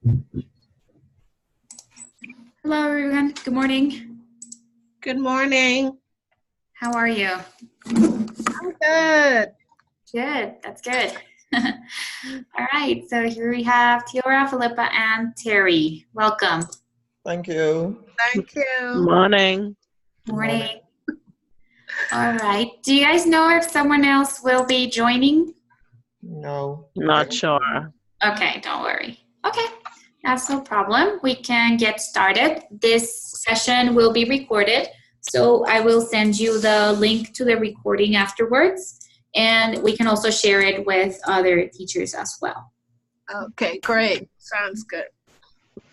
Hello, everyone. Good morning. Good morning. How are you? I'm good. Good. That's good. All right. So here we have Tiora, Philippa, and Terry. Welcome. Thank you. Thank you. Morning. Morning. All right. Do you guys know if someone else will be joining? No. Not sure. Okay, don't worry. Okay, that's no problem. We can get started. This session will be recorded, so I will send you the link to the recording afterwards, and we can also share it with other teachers as well. Okay, great. Sounds good.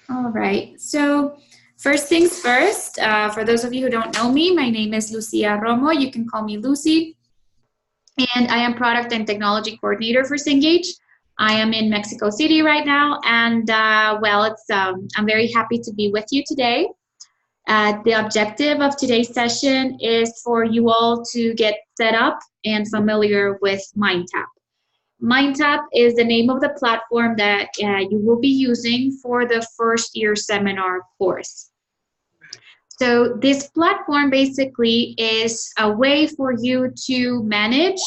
All right, so first things first, for those of you who don't know me, my name is Lucia Romo. You can call me Lucy, and I am Product and Technology Coordinator for Cengage. I am in Mexico City right now, and I'm very happy to be with you today. The objective of today's session is for you all to get set up and familiar with Mindtap. Mindtap is the name of the platform that you will be using for the first year seminar course. So this platform basically is a way for you to manage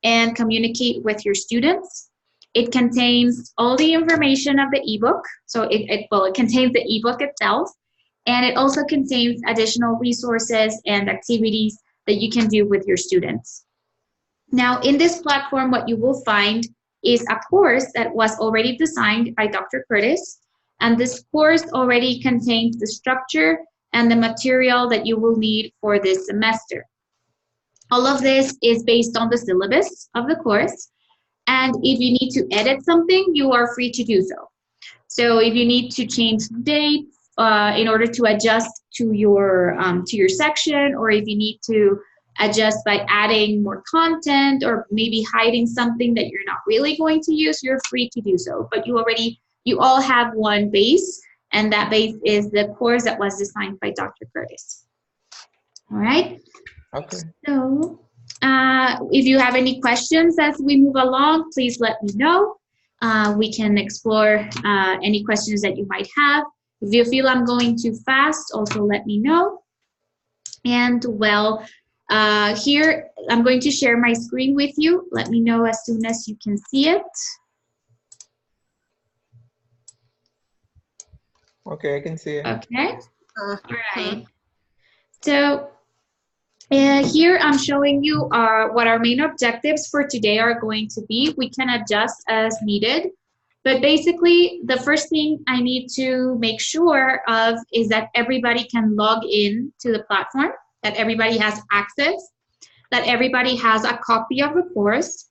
and communicate with your students. It contains all the information of the ebook. So it contains the ebook itself, and it also contains additional resources and activities that you can do with your students. Now, in this platform, what you will find is a course that was already designed by Dr. Curtis, and this course already contains the structure and the material that you will need for this semester. All of this is based on the syllabus of the course. And if you need to edit something, you are free to do so. So if you need to change dates in order to adjust to your section, or if you need to adjust by adding more content or maybe hiding something that you're not really going to use, you're free to do so. But you all have one base, and that base is the course that was designed by Dr. Curtis. All right. Okay. So if you have any questions as we move along, please let me know. We can explore any questions that you might have. If you feel I'm going too fast, also let me know. And here I'm going to share my screen with you. Let me know as soon as you can see it. Okay, I can see it. Okay. All right. So here I'm showing you what our main objectives for today are going to be. We can adjust as needed, but basically the first thing I need to make sure of is that everybody can log in to the platform, that everybody has access, that everybody has a copy of the course.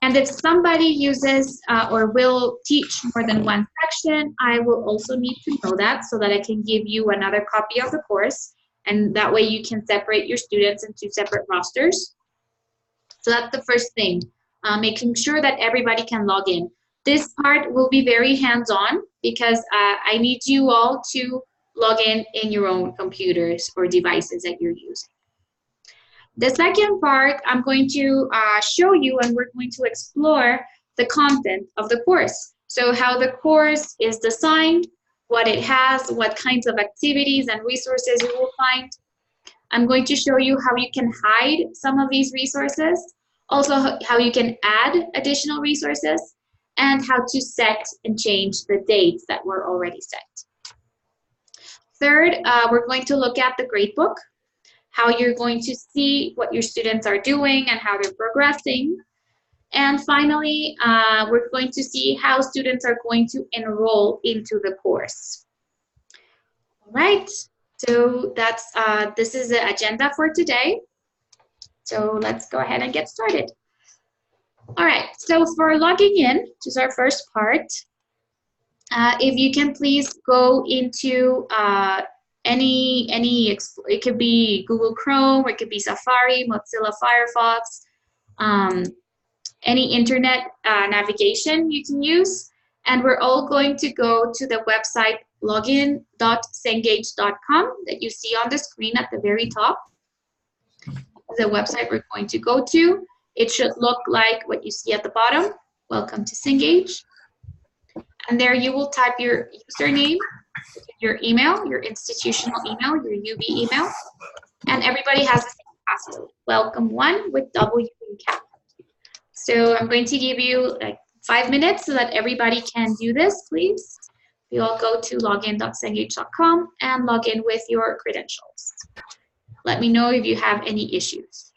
And if somebody uses or will teach more than one section, I will also need to know that so that I can give you another copy of the course. And that way you can separate your students into separate rosters. So that's the first thing, making sure that everybody can log in. This part will be very hands-on because I need you all to log in your own computers or devices that you're using. The second part, I'm going to show you, and we're going to explore the content of the course. So how the course is designed, what it has, what kinds of activities and resources you will find. I'm going to show you how you can hide some of these resources, also how you can add additional resources, and how to set and change the dates that were already set. Third, we're going to look at the gradebook, how you're going to see what your students are doing and how they're progressing. And finally, we're going to see how students are going to enroll into the course. All right, so that's this is the agenda for today. So let's go ahead and get started. All right, so for logging in, which is our first part, if you can please go into it could be Google Chrome, or it could be Safari, Mozilla Firefox, any internet navigation you can use. And we're all going to go to the website login.cengage.com that you see on the screen at the very top. The website we're going to go to. It should look like what you see at the bottom. Welcome to Cengage. And there you will type your username, your email, your institutional email, your UB email, and everybody has the same password, welcome1 with W in cap. So I'm going to give you like 5 minutes so that everybody can do this, please. You all go to login.cengage.com and log in with your credentials. Let me know if you have any issues.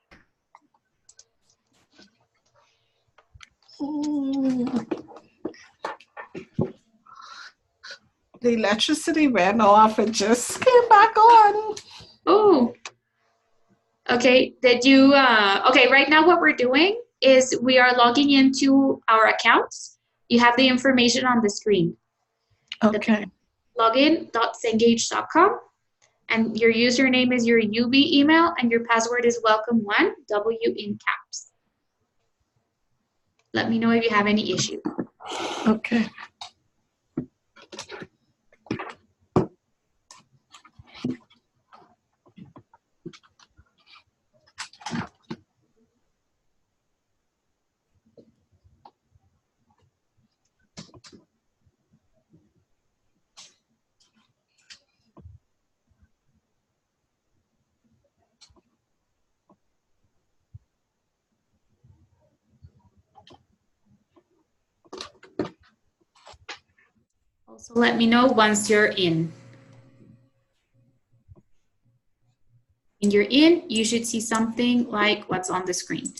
The electricity ran off and just came back on. Oh, okay. Did you, okay, right now what we're doing is we are logging into our accounts. You have the information on the screen. Okay. Login.cengage.com, and your username is your UB email, and your password is welcome1, W in caps. Let me know if you have any issue. Okay. Also, let me know once you're in. When you're in, you should see something like what's on the screen.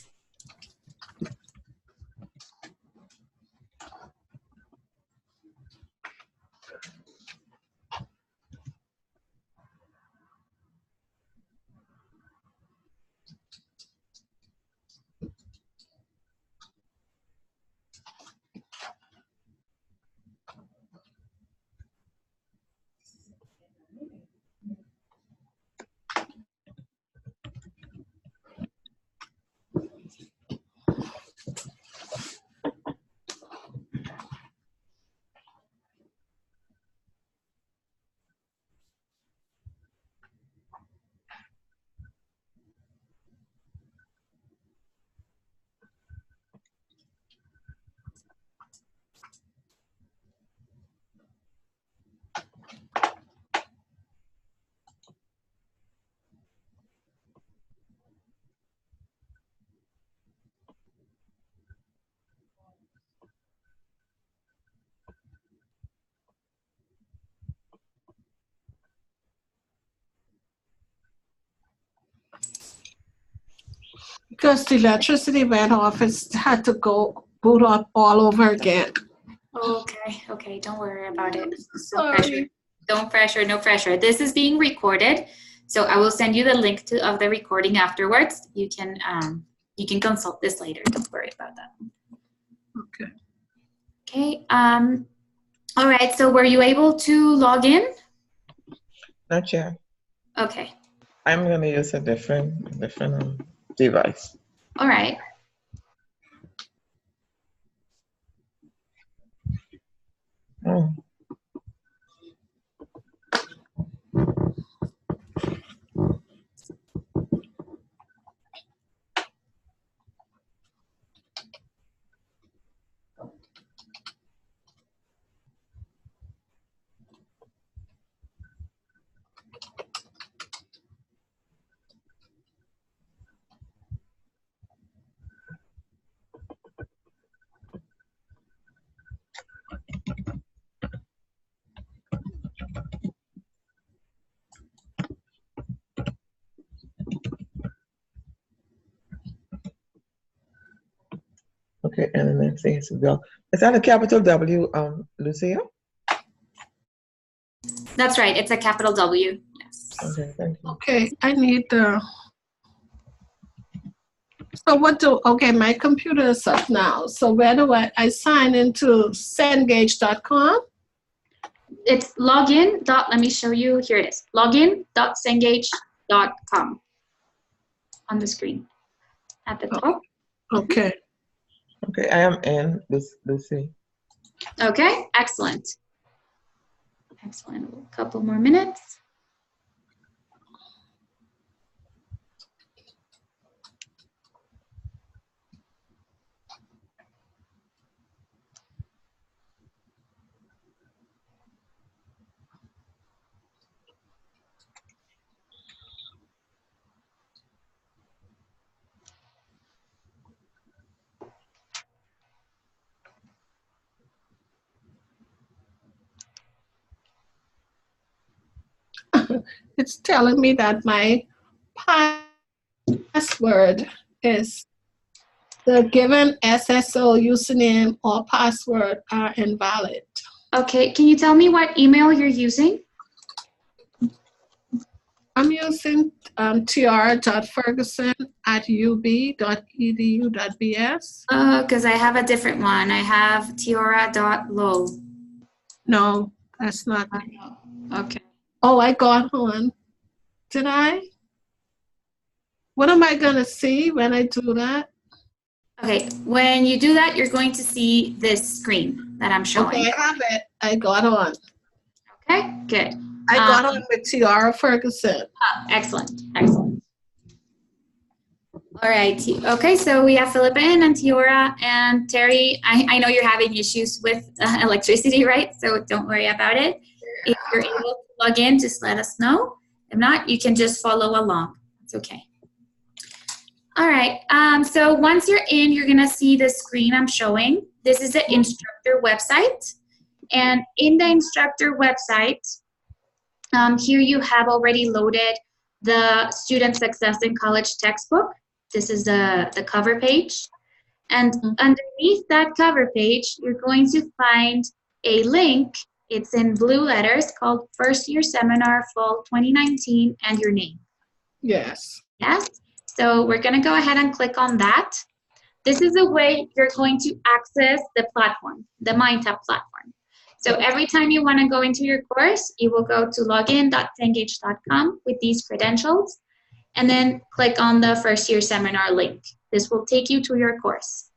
Because the electricity went off, it's had to go boot up all over again. Okay, okay, don't worry about it. No Sorry. pressure. Don't pressure, no pressure. This is being recorded, so I will send you the link of the recording afterwards. You can consult this later. Don't worry about that. Okay. Okay. All right. So were you able to log in? Not yet. Okay. I'm gonna use a different device. All right. Oh. Okay, and the next thing is to go. Is that a capital W, Lucia? That's right. It's a capital W. Yes. Okay, thank you. Okay, I need the. So okay, my computer is up now. So where do I sign into cengage.com? It's login. Let me show you. Here it is. Login.cengage.com on the screen at the top. Okay. Okay, I am in, Lucy. Okay, excellent. Excellent. A couple more minutes. it's telling me that my password is the given SSO username or password are invalid. Okay, can you tell me what email you're using? I'm using tiara.ferguson@ub.edu.bs. Because I have a different one. I have tiara.low. No, that's not it. Okay. Oh, I got one. Did I? What am I going to see when I do that? Okay, when you do that, you're going to see this screen that I'm showing. Okay, I have it. I got on. Okay, good. I got on with Tiara Ferguson. Excellent, excellent. All right, okay, so we have Philippa and Tiora and Terry. I know you're having issues with electricity, right? So don't worry about it. If you're able to log in, just let us know. If not, you can just follow along. It's okay. All right, so once you're in, you're gonna see the screen I'm showing. This is the instructor website. And in the instructor website, here you have already loaded the Student Success in College textbook. This is the cover page. And underneath that cover page, you're going to find a link. It's in blue letters called First Year Seminar Fall 2019 and your name. Yes. Yes. So we're going to go ahead and click on that. This is the way you're going to access the platform, the Mindtap platform. So every time you want to go into your course, you will go to login.cengage.com with these credentials, and then click on the first year seminar link. This will take you to your course.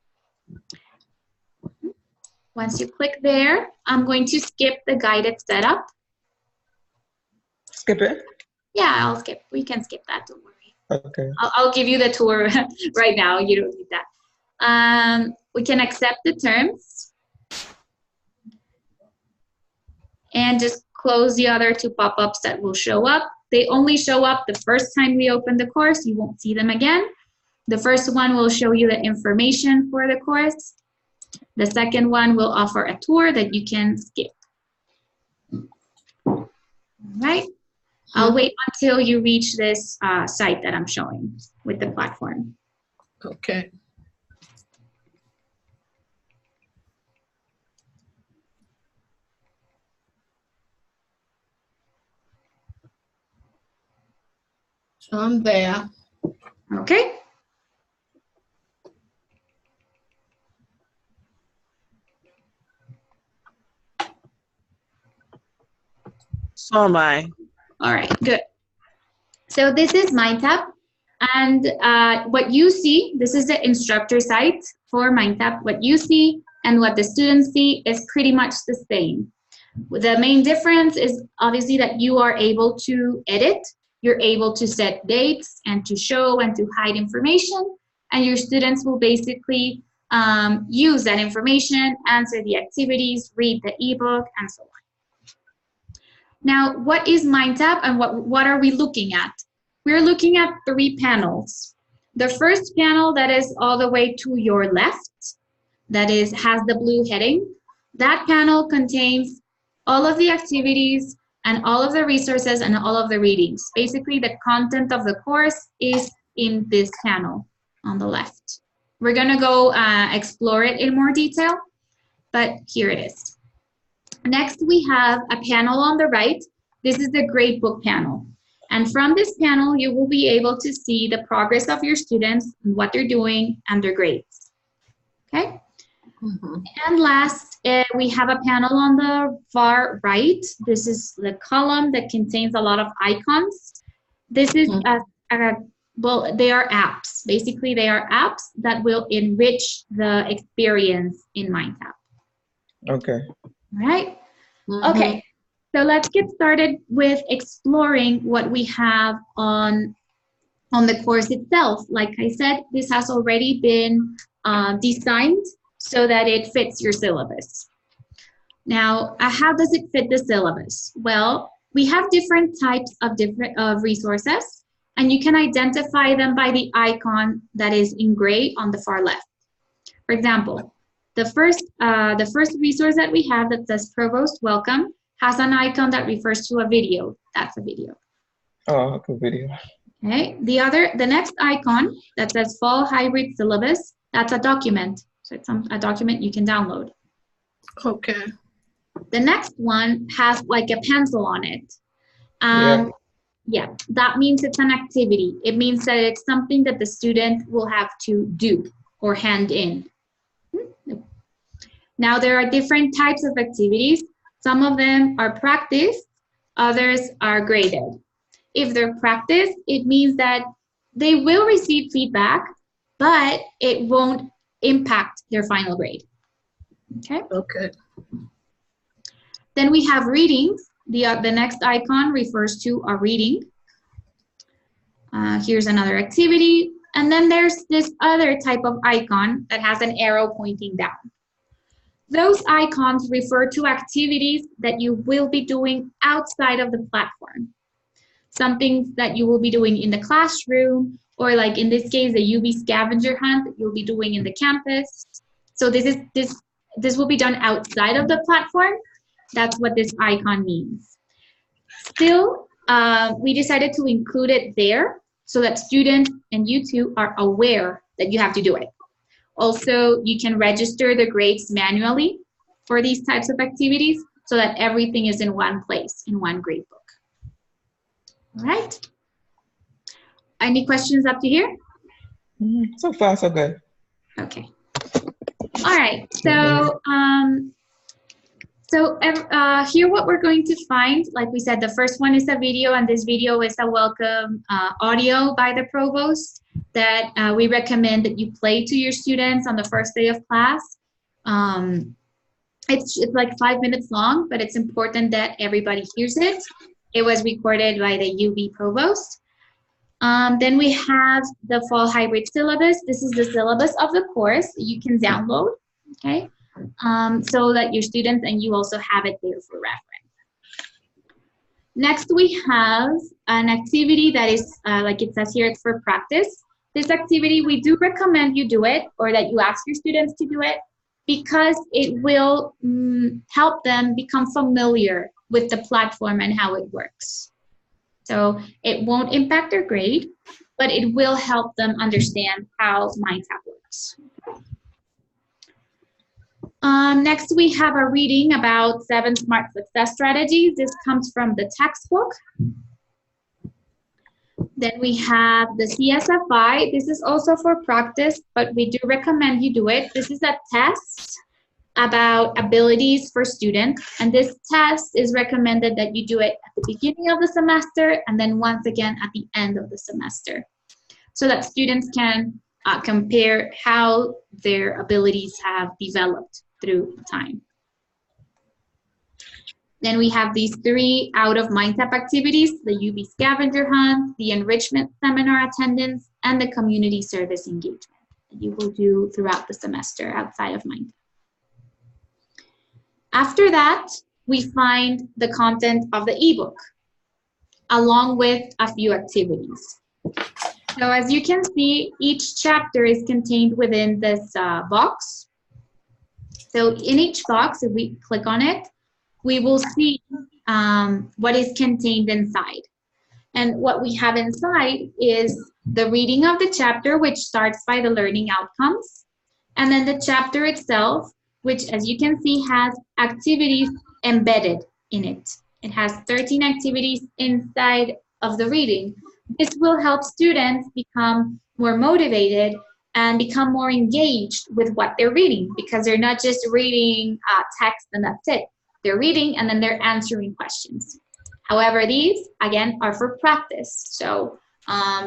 Once you click there, I'm going to skip the guided setup. Skip it? Yeah, I'll skip. We can skip that, don't worry. Okay. I'll give you the tour right now. You don't need that. We can accept the terms and just close the other two pop-ups that will show up. They only show up the first time we open the course. You won't see them again. The first one will show you the information for the course. The second one will offer a tour that you can skip. All right. I'll wait until you reach this site that I'm showing with the platform. Okay. So I'm there. Okay. So am I. All right, good. So this is Mindtap, and what you see, this is the instructor site for Mindtap. What you see and what the students see is pretty much the same. The main difference is obviously that you are able to edit, you're able to set dates and to show and to hide information, and your students will basically use that information, answer the activities, read the ebook, and so on. Now, what is Mindtap and what are we looking at? We're looking at 3 panels. The first panel that is all the way to your left, that has the blue heading, that panel contains all of the activities and all of the resources and all of the readings. Basically, the content of the course is in this panel on the left. We're gonna go explore it in more detail, but here it is. Next, we have a panel on the right. This is the gradebook panel. And from this panel, you will be able to see the progress of your students, what they're doing, and their grades. Okay? And last, we have a panel on the far right. This is the column that contains a lot of icons. This is, well, they are apps. Basically, they are apps that will enrich the experience in Mindtap. Okay. All right. Okay. So let's get started with exploring what we have on the course itself. Like I said, this has already been designed so that it fits your syllabus. Now, how does it fit the syllabus? Well, we have different types of resources, and you can identify them by the icon that is in gray on the far left. For example, the first resource that we have that says Provost Welcome, has an icon that refers to a video. That's a video. Oh, okay, video. Okay, the next icon that says fall hybrid syllabus, that's a document. So it's a document you can download. Okay. The next one has like a pencil on it. Yeah. Yeah, that means it's an activity. It means that it's something that the student will have to do or hand in. Now, there are different types of activities. Some of them are practice, others are graded. If they're practice, it means that they will receive feedback, but it won't impact their final grade. Okay? Okay. Then we have readings. The next icon refers to a reading. Here's another activity. And then there's this other type of icon that has an arrow pointing down. Those icons refer to activities that you will be doing outside of the platform. Something that you will be doing in the classroom, or like in this case, the UV scavenger hunt that you'll be doing in the campus. So this will be done outside of the platform. That's what this icon means. Still, we decided to include it there so that students and you too are aware that you have to do it. Also, you can register the grades manually for these types of activities so that everything is in one place, in one grade book. All right. Any questions up to here? So far, so good. Okay. All right. So, here what we're going to find, like we said, the first one is a video, and this video is a welcome audio by the provost that we recommend that you play to your students on the first day of class. It's like 5 minutes long, but it's important that everybody hears it. It was recorded by the UB provost. Then we have the fall hybrid syllabus. This is the syllabus of the course that you can download, okay? So that your students and you also have it there for reference. Next, we have an activity that is, like it says here, it's for practice. This activity, we do recommend you do it, or that you ask your students to do it, because it will help them become familiar with the platform and how it works. So it won't impact their grade, but it will help them understand how Mindtap works. Next, we have a reading about 7 smart success strategies. This comes from the textbook. Then we have the CSFI. This is also for practice, but we do recommend you do it. This is a test about abilities for students. And this test is recommended that you do it at the beginning of the semester and then once again at the end of the semester, so that students can compare how their abilities have developed through time. Then we have these 3 out of Mindtap activities: the UB scavenger hunt, the enrichment seminar attendance, and the community service engagement that you will do throughout the semester outside of Mindtap. After that, we find the content of the ebook, along with a few activities. So as you can see, each chapter is contained within this box. So in each box, if we click on it, we will see what is contained inside. And what we have inside is the reading of the chapter, which starts by the learning outcomes. And then the chapter itself, which, as you can see, has activities embedded in it. It has 13 activities inside of the reading. This will help students become more motivated and become more engaged with what they're reading, because they're not just reading text and that's it. They're reading and then they're answering questions. However, these, again, are for practice. So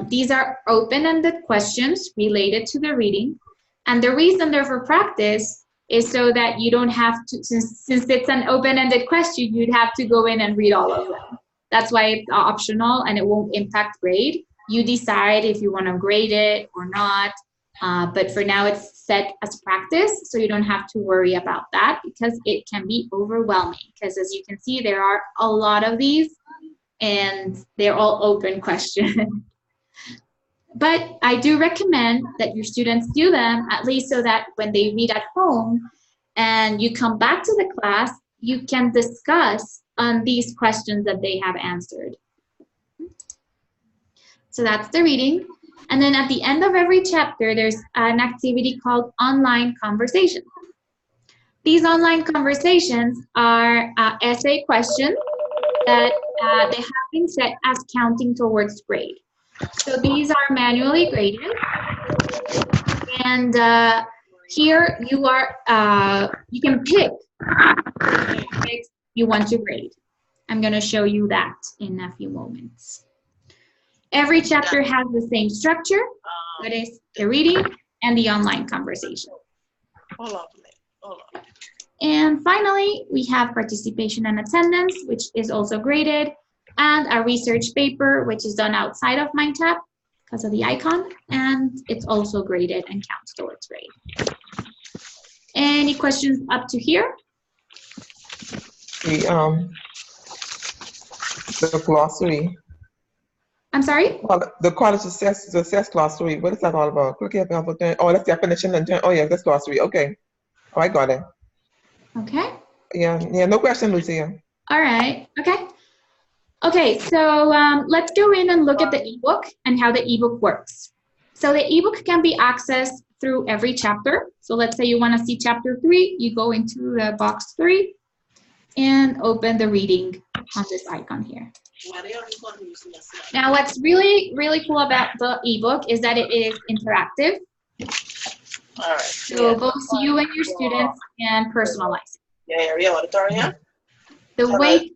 these are open-ended questions related to the reading. And the reason they're for practice is so that you don't have to, since it's an open-ended question, you'd have to go in and read all of them. That's why it's optional and it won't impact grade. You decide if you want to grade it or not. But for now, it's set as practice, so you don't have to worry about that, because it can be overwhelming. Because as you can see, there are a lot of these, and they're all open questions. But I do recommend that your students do them, at least so that when they read at home and you come back to the class, you can discuss on these questions that they have answered. So that's the reading. And then at the end of every chapter, there's an activity called online conversation. These online conversations are essay questions that they have been set as counting towards grade. So these are manually graded. And here you can pick topics you want to grade. I'm going to show you that in a few moments. Every chapter has the same structure, that is the reading and the online conversation. Hold on. And finally, we have participation and attendance, which is also graded, and a research paper, which is done outside of Mindtap because of the icon, and it's also graded and counts towards grade. Any questions up to here? The glossary. I'm sorry? The college success glossary. What is that all about? Click here, oh, that's definition and turn. Oh, yeah, that's glossary. Okay. Oh, I got it. Okay. Yeah, no question, Lucia. All right. Okay, so let's go in and look at the ebook and how the ebook works. So the ebook can be accessed through every chapter. So let's say you want to see chapter 3, you go into the box 3 and open the reading on this icon here. Now, what's really, really cool about the ebook is that it is interactive. All right. So both you and your students can personalize it. The way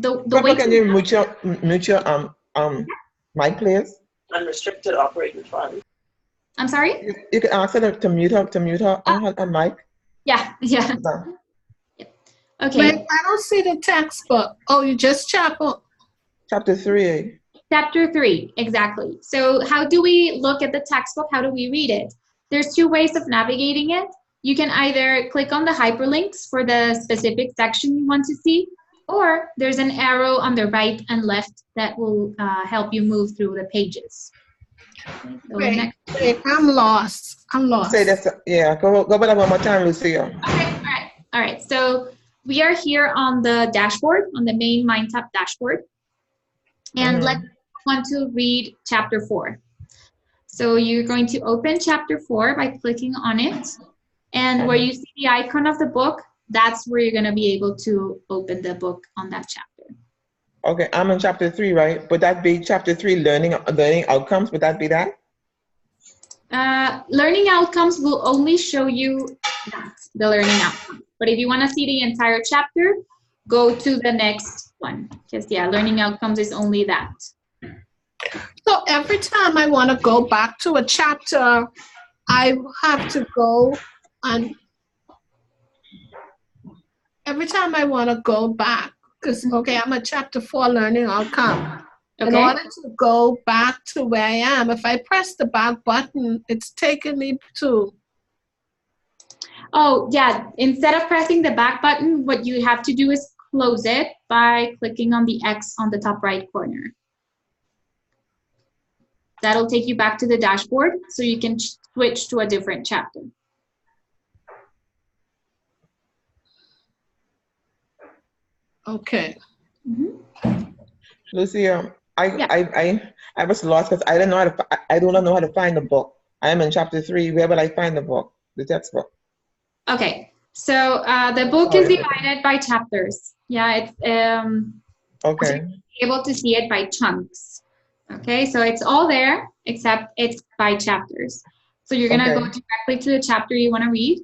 to, Can you mute your mic, please? Unrestricted operating fund. I'm sorry? You can ask her to mute her mic. Yeah. No. Okay. Wait, I don't see the textbook. Oh, you just Chapter 3. Chapter 3, exactly. So how do we look at the textbook? How do we read it? There's 2 ways of navigating it. You can either click on the hyperlinks for the specific section you want to see, or there's an arrow on the right and left that will help you move through the pages. Okay, so wait, I'm lost. Say this, yeah, go back one more time, Lucia. Okay, all right. So we are here on the dashboard, on the main Mindtap dashboard. And let's want to read chapter 4. So you're going to open chapter 4 by clicking on it. And where you see the icon of the book, that's where you're going to be able to open the book on that chapter. Okay, I'm in chapter 3, right? Would that be chapter 3, learning outcomes? Would that be that? Learning outcomes will only show you the learning outcomes. But if you want to see the entire chapter, go to the next one. Because, yeah, learning outcomes is only that. So every time I want to go back to a chapter, I have to go and every time I want to go back, because, okay, I'm at chapter 4, learning outcome. Okay. In order to go back to where I am, if I press the back button, it's taking me to. Oh, yeah. Instead of pressing the back button, what you have to do is close it by clicking on the X on the top right corner. That'll take you back to the dashboard so you can switch to a different chapter. Okay. Lucia, I was lost because I don't know how to find the book. I am in chapter 3. Where will I find the book, the textbook? Okay, so the book is divided by chapters. Yeah, it's okay. So you'll be able to see it by chunks. Okay, so it's all there except it's by chapters. So you're gonna go directly to the chapter you want to read,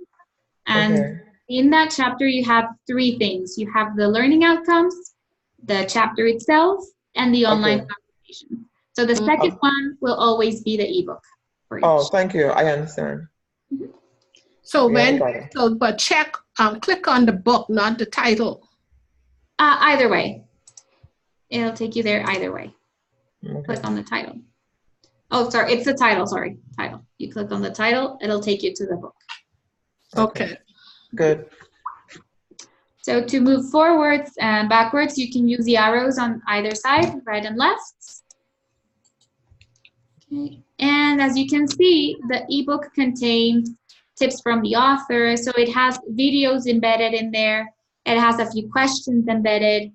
and in that chapter you have 3 things. You have the learning outcomes, the chapter itself, and the online conversation. So the second one will always be the ebook. For each. Oh, thank you. I understand. So but click on the book, not the title. Either way, it'll take you there either way. Click on the title. Oh, sorry, it's the title. Sorry, title. You click on the title, it'll take you to the book. Okay. Good. So to move forwards and backwards, you can use the arrows on either side, right and left. Okay. And as you can see, the ebook contains tips from the author. So it has videos embedded in there, It has a few questions embedded.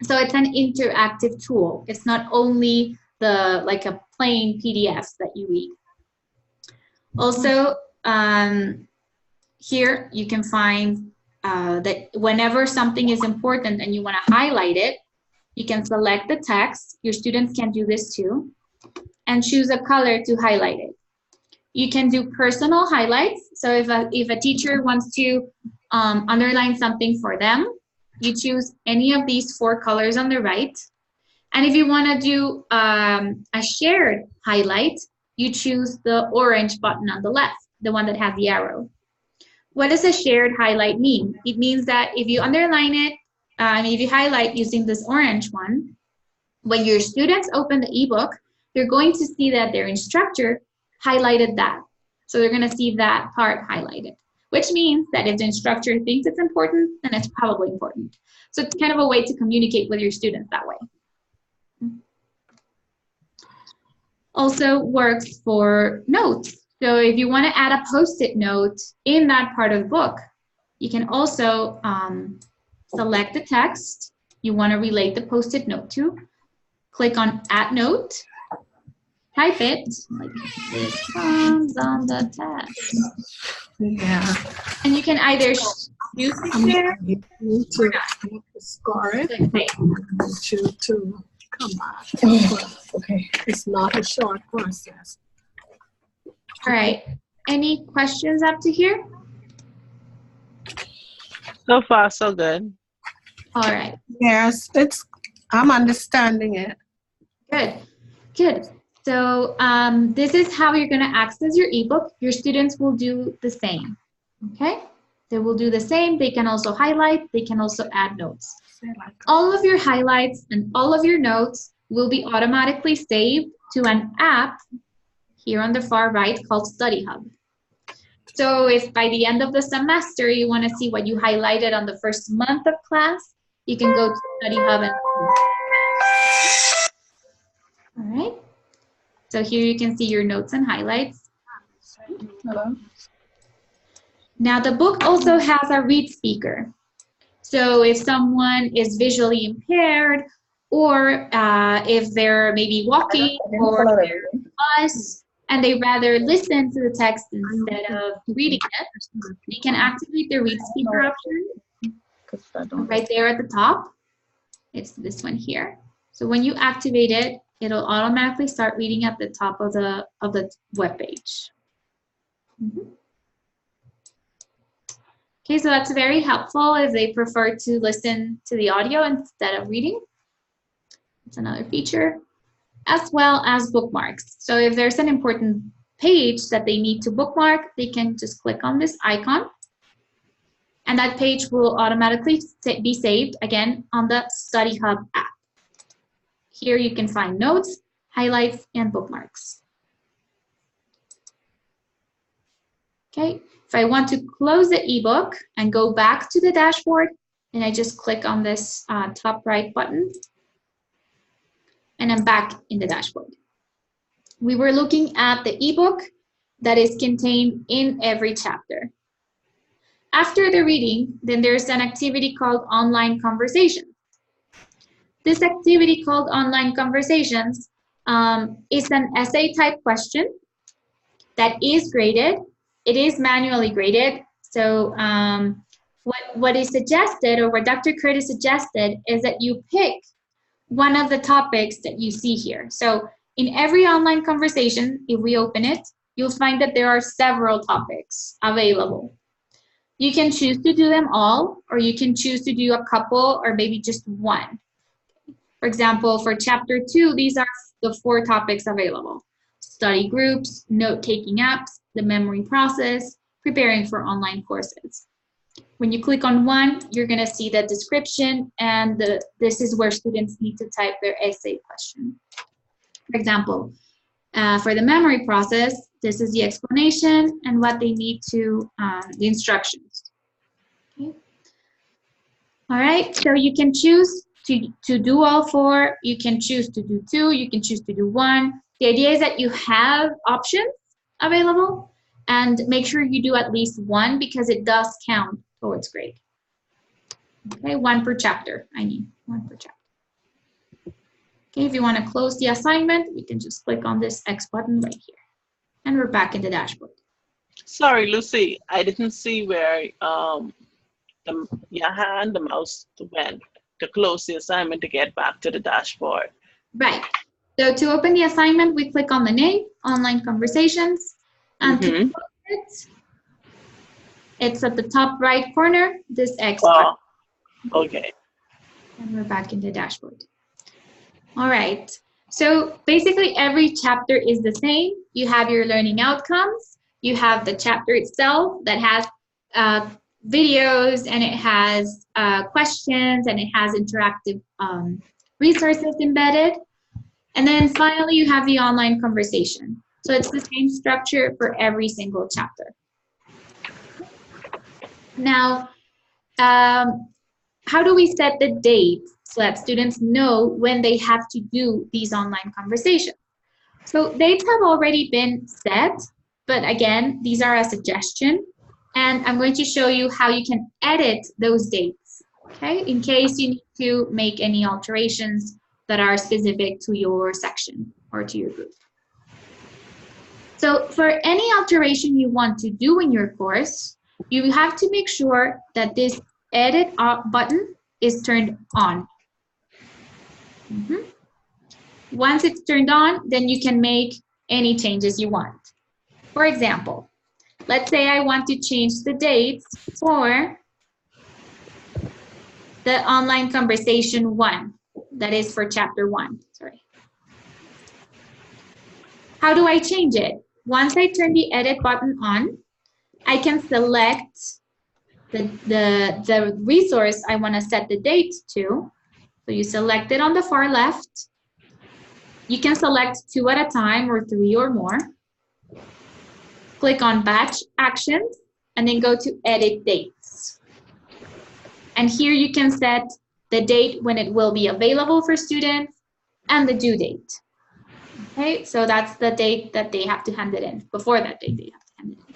So it's an interactive tool. It's not only like a plain PDF that you read. Also, here you can find that whenever something is important and you want to highlight it, you can select the text. Your students can do this too, and choose a color to highlight it. You can do personal highlights. So if a teacher wants to underline something for them, you choose any of these 4 colors on the right. And if you want to do a shared highlight, you choose the orange button on the left, the one that has the arrow. What does a shared highlight mean? It means that if you underline it, if you highlight using this orange one, when your students open the ebook, they're going to see that their instructor highlighted that. So they're going to see that part highlighted, which means that if the instructor thinks it's important, then it's probably important. So it's kind of a way to communicate with your students that way. Also works for notes. So if you want to add a post-it note in that part of the book, you can also select the text you want to relate the post-it note to, click on Add Note, type it, like this comes on the text. Yeah. And you can either use the share or not. Score it. Click save. To come back. Okay. It's not a short process. All right. Any questions up to here? So far, so good. All right. Yes, I'm understanding it. Good. Good. So this is how you're going to access your ebook. Your students will do the same. Okay? They will do the same. They can also highlight. They can also add notes. All of your highlights and all of your notes will be automatically saved to an app here on the far right called Study Hub. So if by the end of the semester you want to see what you highlighted on the first month of class, you can go to Study Hub and all right. So here you can see your notes and highlights. Hello. Now the book also has a read speaker. So if someone is visually impaired, or if they're maybe walking or they're on the bus and they rather listen to the text instead of reading it, you can activate the read speaker option right there at the top. It's this one here. So when you activate it, it'll automatically start reading at the top of the web page. Okay, so that's very helpful if they prefer to listen to the audio instead of reading. It's another feature, as well as bookmarks. So if there's an important page that they need to bookmark, they can just click on this icon, and that page will automatically be saved, again, on the Study Hub app. Here you can find notes, highlights, and bookmarks. Okay, if I want to close the ebook and go back to the dashboard, then I just click on this top right button, and I'm back in the dashboard. We were looking at the ebook that is contained in every chapter. After the reading, then there's an activity called Online Conversations. This activity called Online Conversations is an essay type question that is graded. It is manually graded. So what is suggested, or what Dr. Curtis suggested, is that you pick one of the topics that you see here. So in every online conversation, if we open it, you'll find that there are several topics available. You can choose to do them all, or you can choose to do a couple, or maybe just one. For example, for chapter 2, these are the 4 topics available: study groups, note-taking apps, the memory process, preparing for online courses. When you click on one, you're going to see the description, and this is where students need to type their essay question. For example, for the memory process, this is the explanation and what they need to, the instructions. Okay. All right, so you can choose to do all 4, you can choose to do 2, you can choose to do 1. The idea is that you have options available, and make sure you do at least 1 because it does count towards grade. Okay, one per chapter, one per chapter. Okay, if you want to close the assignment, you can just click on this X button right here. And we're back in the dashboard. Sorry, Lucy, I didn't see where your hand, the mouse went to close the assignment to get back to the dashboard. Right. So to open the assignment, we click on the name, Online Conversations, and to close it, it's at the top right corner, this X button. Okay. And we're back in the dashboard. All right. So basically every chapter is the same. You have your learning outcomes. You have the chapter itself that has videos, and it has questions, and it has interactive resources embedded. And then finally, you have the online conversation. So it's the same structure for every single chapter. Now, how do we set the dates so that students know when they have to do these online conversations? So dates have already been set, but again, these are a suggestion. And I'm going to show you how you can edit those dates, okay, in case you need to make any alterations that are specific to your section or to your group. So for any alteration you want to do in your course, you have to make sure that this edit button is turned on. Once it's turned on, then you can make any changes you want. For example, let's say I want to change the dates for the online conversation 1. That is for chapter 1, sorry. How do I change it? Once I turn the edit button on, I can select the resource I want to set the date to. So you select it on the far left. You can select 2 at a time or 3 or more. Click on batch actions and then go to edit dates. And here you can set the date when it will be available for students and the due date. Okay, so that's the date that they have to hand it in. Before that date, they have to hand it in.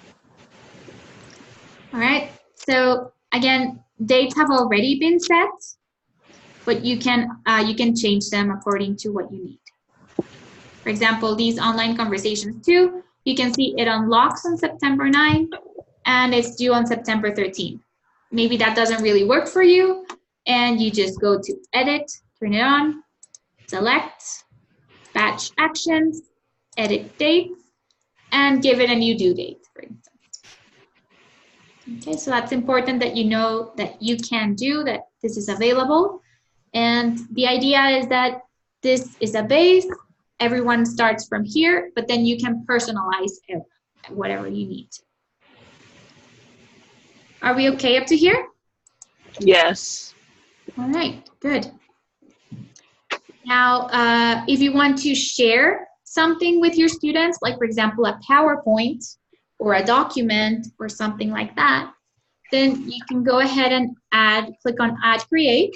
All right, so again, dates have already been set, but you can change them according to what you need. For example, these online conversations too, you can see it unlocks on September 9 and it's due on September 13. Maybe that doesn't really work for you, and you just go to edit, turn it on, select, batch actions, edit dates, and give it a new due date, for instance. Okay, so that's important that you know that you can do, that this is available. And the idea is that this is a base, everyone starts from here, but then you can personalize it, whatever you need to. Are we okay up to here? Yes. All right, good. Now, if you want to share something with your students, like for example, a PowerPoint or a document or something like that, then you can go ahead and click on Add Create,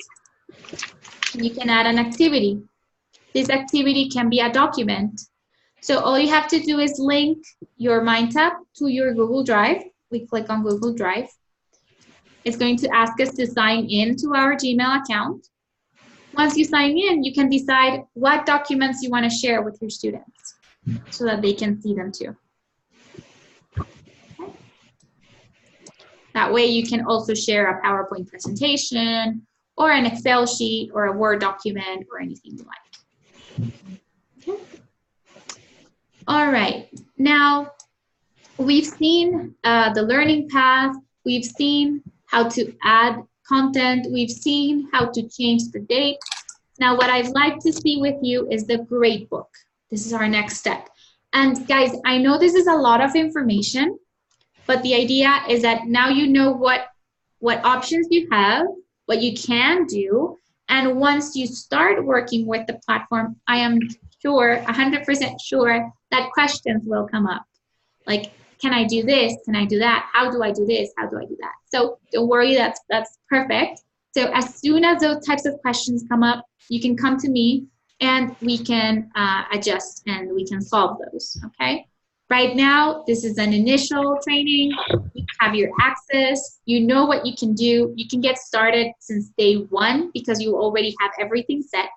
and you can add an activity. This activity can be a document. So all you have to do is link your Mindtap to your Google Drive. We click on Google Drive. It's going to ask us to sign in to our Gmail account. Once you sign in, you can decide what documents you want to share with your students so that they can see them too. Okay. That way you can also share a PowerPoint presentation or an Excel sheet or a Word document or anything you like. Okay. All right, now we've seen the learning path, we've seen how to add content, we've seen how to change the date. Now what I'd like to see with you is the gradebook. This is our next step. And guys, I know this is a lot of information, but the idea is that now you know what options you have, what you can do, and once you start working with the platform, I am sure, 100% sure, that questions will come up. Like, can I do this? Can I do that? How do I do this? How do I do that? So don't worry, that's perfect. So as soon as those types of questions come up, you can come to me and we can adjust and we can solve those, okay? Right now, this is an initial training. You have your access. You know what you can do. You can get started since day one because you already have everything set.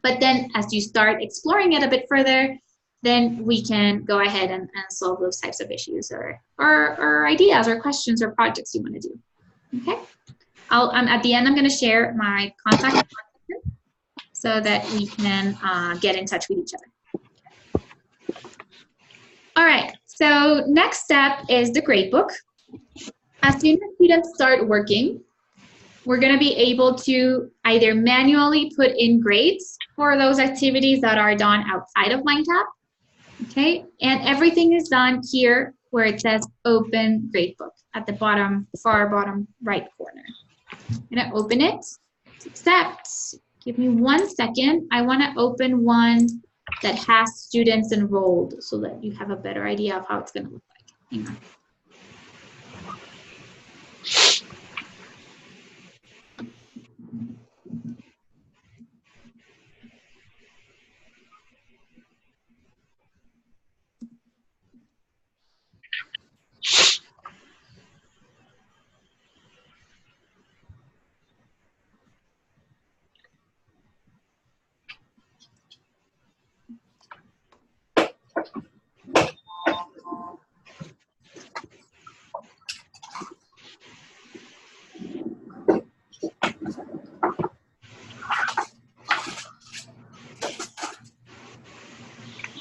But then as you start exploring it a bit further, then we can go ahead and solve those types of issues or ideas or questions or projects you want to do. Okay? At the end, I'm going to share my contact information so that we can get in touch with each other. All right, so next step is the gradebook. As soon as students start working, we're going to be able to either manually put in grades for those activities that are done outside of Mindtap, okay? And everything is done here where it says Open Gradebook at the bottom, far bottom right corner. I'm going to open it, except, give me 1 second. I want to open one that has students enrolled so that you have a better idea of how it's going to look like. Hang on.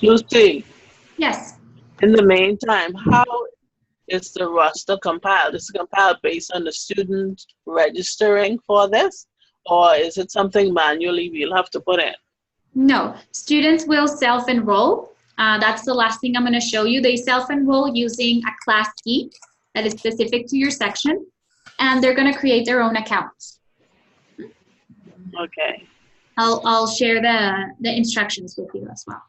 Lucy, Yes. in the meantime, how is the roster compiled? Is it compiled based on the student registering for this? Or is it something manually we'll have to put in? No, students will self-enroll. That's the last thing I'm going to show you. They self-enroll using a class key that is specific to your section, and they're going to create their own accounts. Okay. I'll share the instructions with you as well.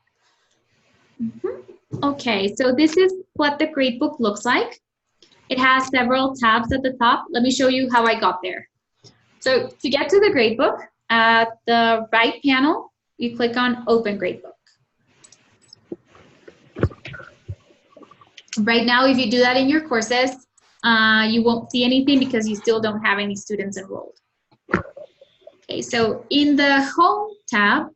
Okay, so this is what the gradebook looks like. It has several tabs at the top. Let me show you how I got there. So to get to the gradebook, at the right panel, you click on Open Gradebook. Right now, if you do that in your courses, you won't see anything because you still don't have any students enrolled. Okay, so in the Home tab,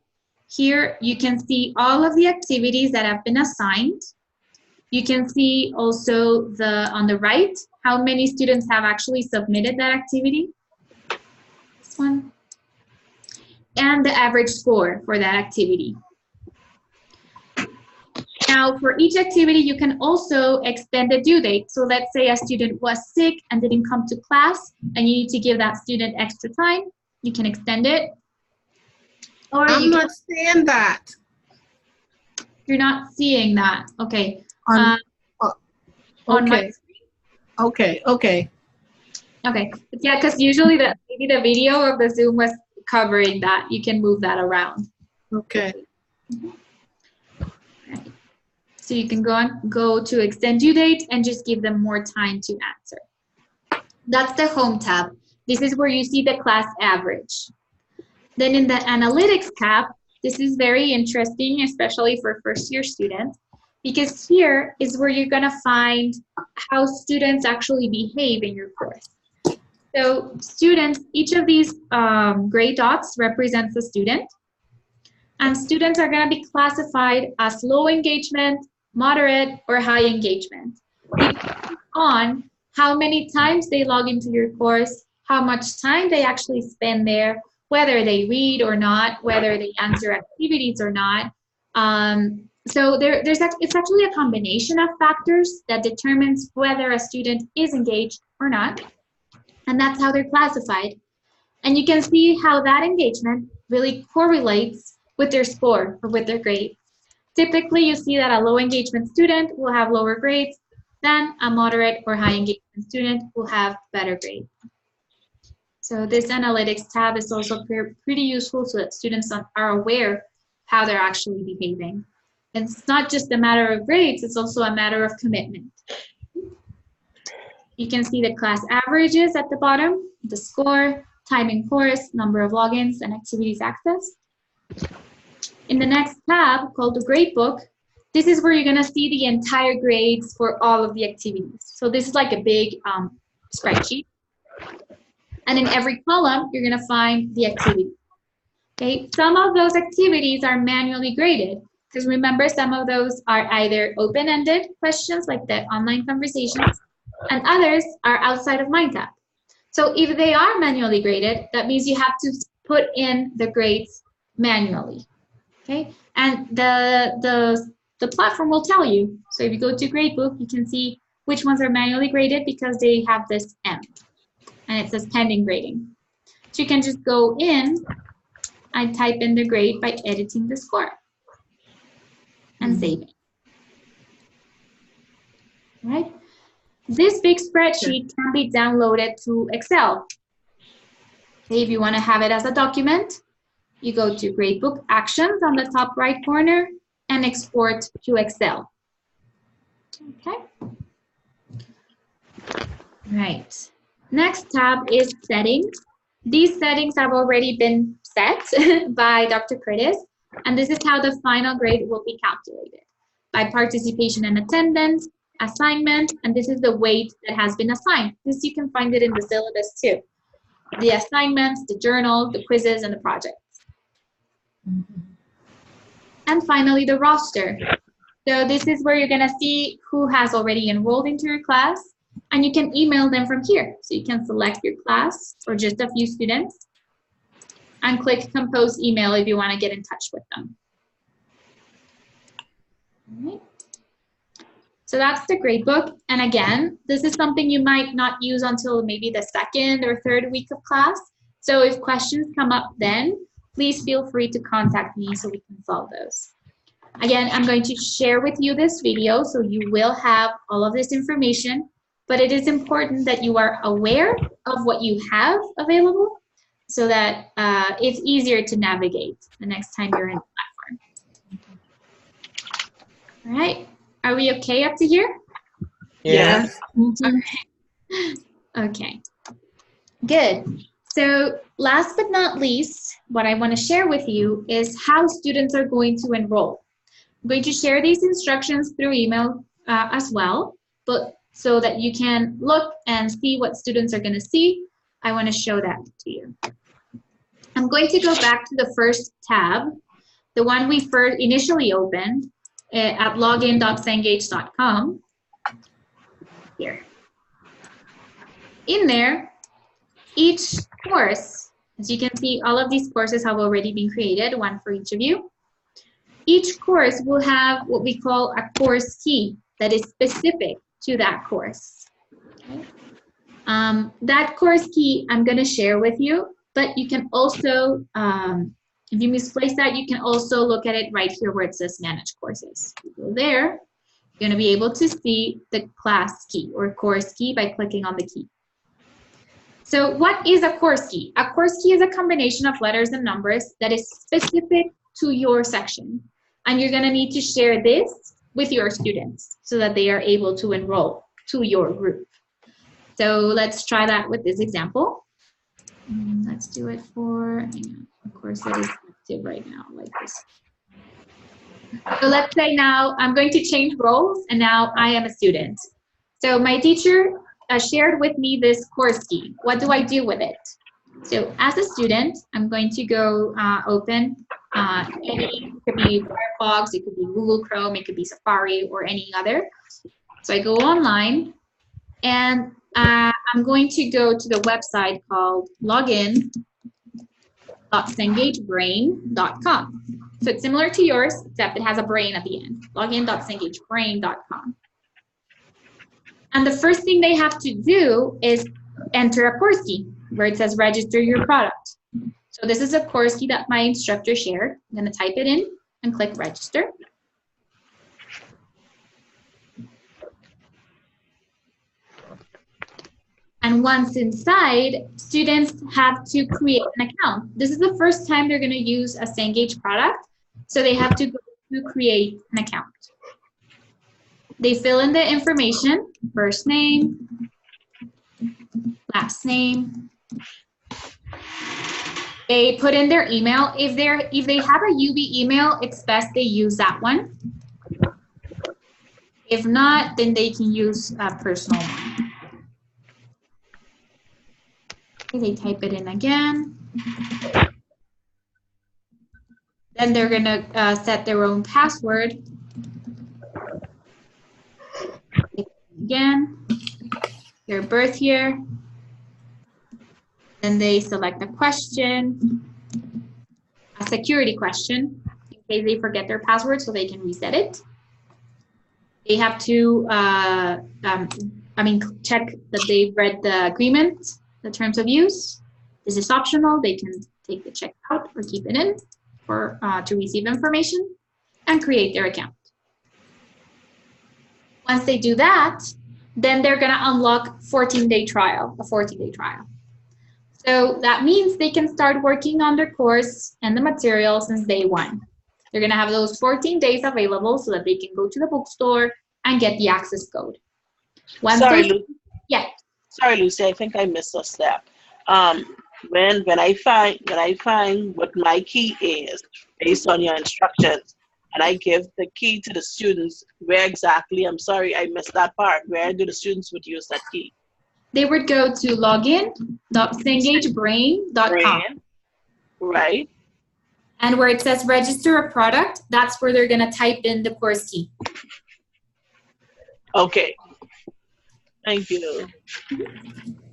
here you can see all of the activities that have been assigned. You can see also on the right how many students have actually submitted that activity. This one. And the average score for that activity. Now, for each activity, you can also extend the due date. So let's say a student was sick and didn't come to class, and you need to give that student extra time. You can extend it. Or I'm not seeing that. You're not seeing that. Okay. On my okay. screen? Okay. Yeah, because usually maybe the video of the Zoom was covering that. You can move that around. Okay. Right. So you can go to extend due date and just give them more time to answer. That's the Home tab. This is where you see the class average. Then in the Analytics tab, this is very interesting, especially for first-year students, because here is where you're going to find how students actually behave in your course. So students, each of these gray dots represents a student, and students are going to be classified as low engagement, moderate, or high engagement, depending on how many times they log into your course, how much time they actually spend there, whether they read or not, whether they answer activities or not. So it's actually a combination of factors that determines whether a student is engaged or not, and that's how they're classified. And you can see how that engagement really correlates with their score or with their grade. Typically, you see that a low engagement student will have lower grades than a moderate or high engagement student will have better grades. So this analytics tab is also pretty useful so that students are aware how they're actually behaving. And it's not just a matter of grades, it's also a matter of commitment. You can see the class averages at the bottom, the score, time in course, number of logins, and activities accessed. In the next tab, called the Gradebook, this is where you're gonna see the entire grades for all of the activities. So this is like a big spreadsheet. And in every column, you're gonna find the activity. Okay, some of those activities are manually graded, because remember, some of those are either open-ended questions like the online conversations, and others are outside of Mindtap. So if they are manually graded, that means you have to put in the grades manually. Okay, and the platform will tell you. So if you go to Gradebook, you can see which ones are manually graded because they have this M, and it says pending grading. So you can just go in and type in the grade by editing the score and save it. All right? This big spreadsheet can be downloaded to Excel. Okay, if you want to have it as a document, you go to Gradebook Actions on the top right corner and export to Excel. Okay. Right. Next tab is Settings. These settings have already been set by Dr. Curtis, and this is how the final grade will be calculated. By participation and attendance, assignment, and this is the weight that has been assigned. This you can find it in the syllabus too. The assignments, the journal, the quizzes, and the projects. And finally, the roster. So this is where you're gonna see who has already enrolled into your class, and you can email them from here. So you can select your class or just a few students and click compose email if you wanna get in touch with them. All right. So that's the gradebook. And again, this is something you might not use until maybe the second or third week of class. So if questions come up then, please feel free to contact me so we can solve those. Again, I'm going to share with you this video so you will have all of this information, but it is important that you are aware of what you have available so that it's easier to navigate the next time you're in the platform. All right, are we okay up to here? Yes. Okay, good. So last but not least, what I want to share with you is how students are going to enroll. I'm going to share these instructions through email as well, but so that you can look and see what students are going to see, I want to show that to you. I'm going to go back to the first tab, the one we first initially opened at login.cengage.com. Here. In there, each course, as you can see, all of these courses have already been created, one for each of you. Each course will have what we call a course key that is specific to that course. Okay. That course key I'm going to share with you, but you can also, if you misplace that, you can also look at it right here where it says Manage Courses. You go there, you're going to be able to see the class key or course key by clicking on the key. So what is a course key? A course key is a combination of letters and numbers that is specific to your section. And you're going to need to share this with your students so that they are able to enroll to your group. So let's try that with this example. Let's do it for a course that is active right now, like this. So let's say now I'm going to change roles, and now I am a student. So my teacher shared with me this course key. What do I do with it? So as a student, I'm going to go open it could be Firefox, it could be Google Chrome, it could be Safari or any other. So I go online and I'm going to go to the website called login.cengagebrain.com. So it's similar to yours, except it has a brain at the end, login.cengagebrain.com. And the first thing they have to do is enter a course key where it says register your product. So this is a course key that my instructor shared. I'm going to type it in and click register. And once inside, students have to create an account. This is the first time they're going to use a Cengage product, so they have to go to create an account. They fill in the information, first name, last name. They put in their email. If they have a UB email, it's best they use that one. If not, then they can use a personal one. Okay, they type it in again. Then they're gonna set their own password. Again, their birth year. Then they select a question, a security question, in case they forget their password so they can reset it. They have to, check that they've read the agreement, the terms of use. This is optional. They can take the check out or keep it in for to receive information and create their account. Once they do that, then they're gonna unlock a 14-day trial. So that means they can start working on their course and the material since day one. They're gonna have those 14 days available so that they can go to the bookstore and get the access code. Sorry, Lucy. Yeah. Sorry, Lucy. I think I missed a step. When I find what my key is based on your instructions, and I give the key to the students, where exactly? I'm sorry, I missed that part. Where do the students would use that key? They would go to login.cengagebrain.com. Right. And where it says register a product, that's where they're gonna type in the course key. Okay. Thank you.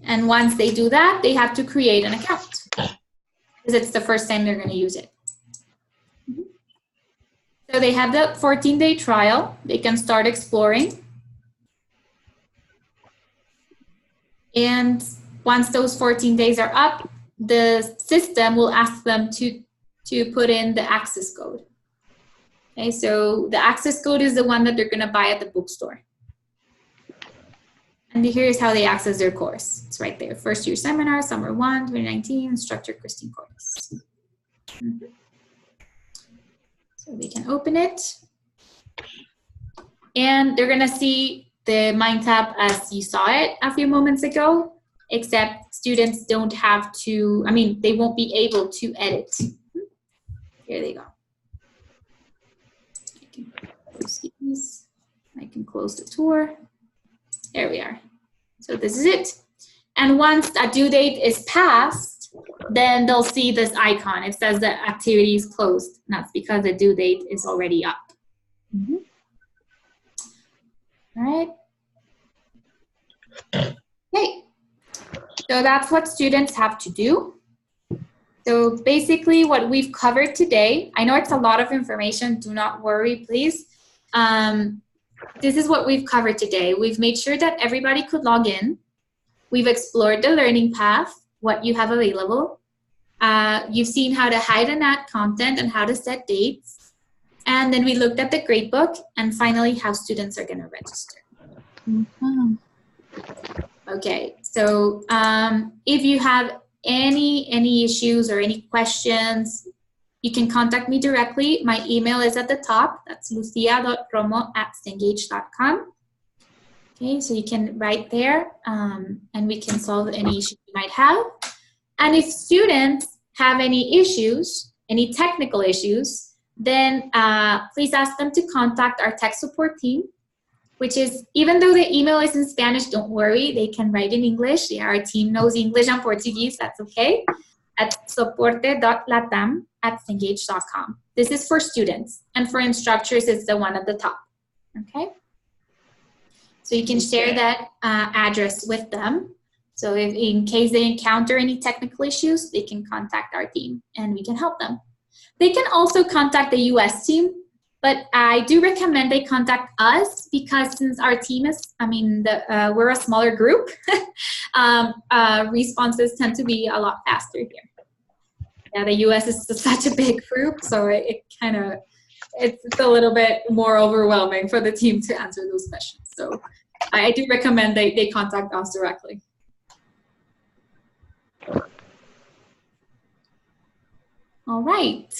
And once they do that, they have to create an account because it's the first time they're gonna use it. So they have the 14-day trial. They can start exploring. And once those 14 days are up, the system will ask them to put in the access code. Okay, so the access code is the one that they're gonna buy at the bookstore. And here's how they access their course. It's right there. First year seminar, summer 1, 2019, instructor Christine course. So they can open it. And they're gonna see the Mindtap as you saw it a few moments ago, except students don't have to, they won't be able to edit. Here they go. I can close these. I can close the tour. There we are. So this is it. And once a due date is passed, then they'll see this icon. It says the activity is closed. And that's because the due date is already up. All right. Okay. So that's what students have to do. So basically what we've covered today, I know it's a lot of information. Do not worry, please. This is what we've covered today. We've made sure that everybody could log in. We've explored the learning path, what you have available. You've seen how to hide and add content and how to set dates. And then we looked at the gradebook and finally how students are gonna register. Okay, so if you have any issues or any questions, you can contact me directly. My email is at the top. That's lucia.romo@cengage.com. Okay, so you can write there and we can solve any issues you might have. And if students have any issues, any technical issues, then please ask them to contact our tech support team, which is, even though the email is in Spanish, don't worry, they can write in English. Yeah, our team knows English and Portuguese, that's okay. At soporte.latam@cengage.com. This is for students, and for instructors, it's the one at the top, okay? So you can share that address with them. So if in case they encounter any technical issues, they can contact our team and we can help them. They can also contact the US team, but I do recommend they contact us because since our team is, we're a smaller group, responses tend to be a lot faster here. Yeah, the US is such a big group, so it's a little bit more overwhelming for the team to answer those questions. So I do recommend they contact us directly. All right.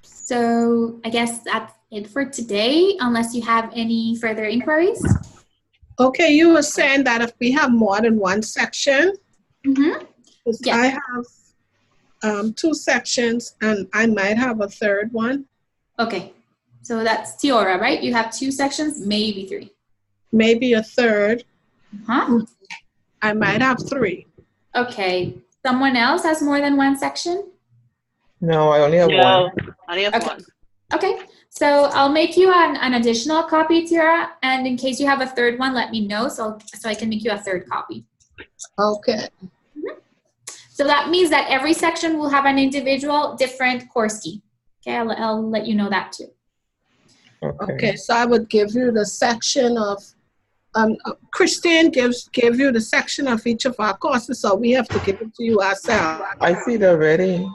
So I guess that's it for today, unless you have any further inquiries. Okay, you were saying that if we have more than one section, because Yes. I have 2 sections and I might have a third one. Okay. So that's Tiora, right? You have 2 sections, maybe 3. Maybe a third. Huh? I might have 3. Okay. Someone else has more than 1 section? No, I only have one. No, I only have Okay. one. Okay. So I'll make you an additional copy, Tiara, and in case you have a third one, let me know so I can make you a third copy. Okay. So that means that every section will have an individual different course key. Okay, I'll let you know that too. Okay, so I would give you the section of, Christine gave you the section of each of our courses, so we have to give it to you ourselves. I see it already.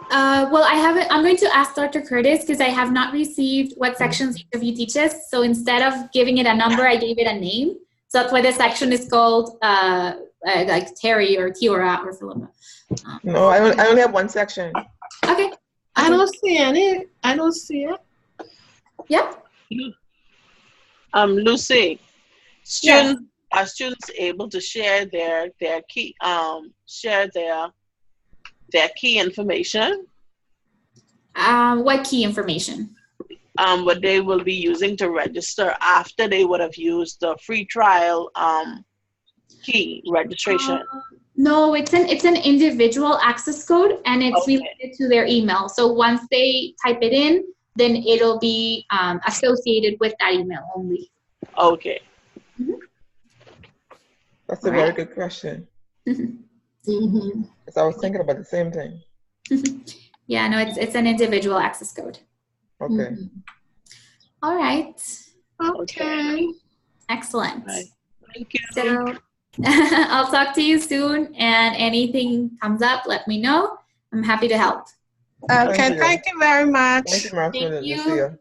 Well, I haven't. I'm going to ask Dr. Curtis because I have not received what sections each of you teaches. So instead of giving it a number, I gave it a name. So that's why the section is called like Terry or Tiora or Philippa. No, I only have 1 section. Okay. I don't see any. I don't see it. Yep. Lucy, are students able to share their key their key information? What key information? What they will be using to register after they would have used the free trial key registration. No, it's an individual access code, and it's Okay. related to their email. So once they type it in, then it'll be associated with that email only. Okay. That's a very good question. Because I was thinking about the same thing. Yeah, no, it's an individual access code. Okay. All right. Okay. Excellent. Right. Thank you. So I'll talk to you soon, and anything comes up, let me know. I'm happy to help. Okay, thank you very much. Thank you, Martha and Thank you. Lucia.